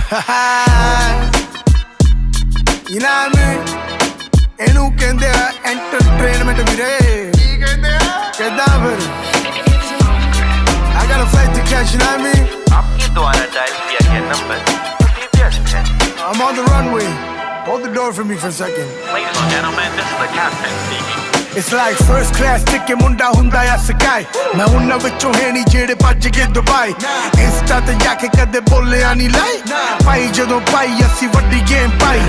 You know what I mean? ਇਹਨੂੰ ਕਹਿੰਦੇ ਆ entertainment ਵੀਰੇ ਕੀ ਕਹਿੰਦੇ ਆ ਕਿੱਦਾਂ ਫਿਰ I got a flight to catch, you know what I mean? आपके द्वारा डायल किया गया नंबर अभी व्यस्त है. I'm on the runway. Hold the door for me for a second. Ladies and gentlemen, this is the captain speaking. It's like first class ticket ਮੁੰਡਾ ਹੁੰਦਾ ਆ ਸਕਾਈ ਮੈਂ ਉਹਨਾਂ ਵਿੱਚੋਂ ਹੈ ਨਹੀਂ ਜਿਹੜੇ ਭੱਜ ਕੇ ਦੁਬਈ ਇੰਸਟਾ ਤੇ ਜਾ ਕੇ ਕਦੇ ਬੋਲਿਆ ਨਹੀਂ ਲਾਈ ਪਾਈ ਜਦੋਂ ਪਾਈ ਅਸੀਂ ਵੱਡੀ ਗੇਮ ਪਾਈ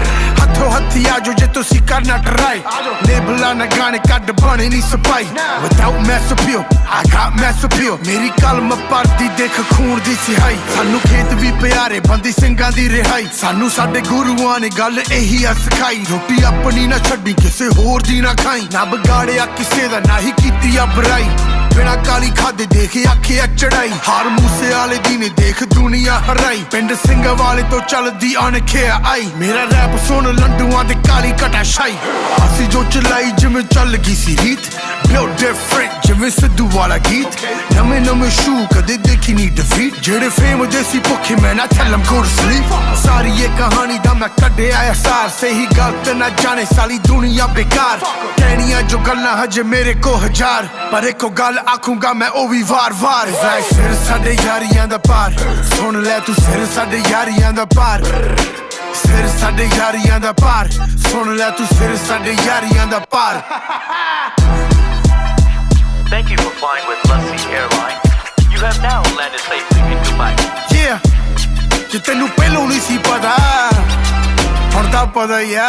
ਹੱਥੋਂ ਹੱਥੀ ਆਜੋ ਜੇ ਤੁਸੀਂ ਕਰਨਾ ਟਰਾਈ ਲੇਬਲਾਂ ਨਾ ਗਾਣੇ ਕੱਢ ਬਣੇ ਨਹੀਂ ਸਪਾਈ without mass appeal I got mass appeal ਮੇਰੀ ਕਲਮ ਪੜਦੀ ਦੇਖ ਖੂਨ ਦੀ ਸਿਹਾਈ ਸਾਨੂੰ ਖੇਤ ਵੀ ਪਿਆਰੇ ਬੰਦੀ ਸਿੰਘਾਂ ਦੀ ਰਿਹਾਈ ਸਾਨੂੰ ਸਾਡੇ ਗੁਰੂਆਂ ਨੇ ਗੱਲ ਇਹੀ ਆ ਸਿਖਾਈ ਰੋਟੀ ਆਪਣੀ ਨਾ ਛੱਡੀ ਕਿਸੇ ਹੋਰ ਦੀ ਨਾ ਖਾਈ ਨਾ ਬਗਾੜਿਆ ਕਿਸੇ ਦਾ ਨਾ ਹੀ ਕੀਤੀ ਆ ਬੁਰਾਈ ਬਿਨਾ ਕਾਲੀ ਖਾਦੇ ਦੇਖੇ ਆਖਿਆ ਚੜਾਈ ਹਾਰ ਮੂਸੇ ਵਾਲੇ ਦੀ ਨੇ ਦੇਖ ਦੁਨੀਆ ਹਰਾਈ ਪਿੰਡ ਸਿੰਘ ਵਾਲੇ ਤੋਂ ਚੱਲਦੀ ਅਣਖਿਆ ਆਈ ਮੇਰਾ ਰੈਪ ਸੁਣ ਲੰਡੂਆਂ ਦੇ ਕਾਲੀ ਘਟਾ ਸ਼ਾਈ ਅਸੀਂ ਜੋ ਚਲਾਈ ਜਿਵੇਂ ਚੱਲ ਗਈ ਸੀ ਰੀਤ built different ਜਿਵੇਂ ਸਿੱਧੂ ਵਾਲਾ ਗੀਤ ਨਵੇਂ ਨਵੇਂ ਸ਼ੂ ਕਦੇ ਦੇਖੀ ਨਹੀਂ ਡਿਫੀਟ ਜਿਹੜੇ ਫੇਮ ਦੇ ਸੀ ਭੁੱਖੇ ਮੈਂ ਨਾ tell them go to sleep ਸਾਰੀ ਇਹ ਕਹਾਣੀ ਦਾ ਮੈਂ ਕੱਢਿਆ ਅਹਿਸਾਰ ਸਹੀ ਗਲਤ ਨਾ ਜਾਣੇ ਸਾਲੀ ਦੁਨੀਆ ਬੇਕਾਰ ਕਹਿਣੀਆਂ ਜੋ ਗੱਲਾਂ ਹਜੇ ਮੇਰੇ ਕੋ ਹਜ਼ਾਰ ਪਰ ਇੱਕੋ ਗੱਲ ਆਖੂੰਗਾ ਮੈਂ ਉਹ ਵੀ ਵਾਰ-ਵਾਰ ਸਿਰ ਸਾਡੇ ਯਾਰੀਆਂ ਦਾ ਪਾਰ ਸੁਣ ਲੈ ਤੂੰ ਸਿਰ ਸਾਡੇ ਯਾਰੀਆਂ ਦਾ ਪਾਰ ਸਿਰ ਸਾਡੇ ਯਾਰੀਆਂ ਦਾ ਪਾਰ ਸੁਣ ਲੈ ਤੂੰ ਸਿਰ ਸਾਡੇ ਯਾਰੀਆਂ ਦਾ ਪਾਰ Thank you for flying with Lusty Airlines. You have now landed safely in Dubai. Yeah, ਜੇ ਤੈਨੂੰ ਪਹਿਲੋਂ ਨਹੀਂ ਸੀ ਪਤਾ ਹੁਣ ਤਾਂ ਪਤਾ ਹੀ ਆ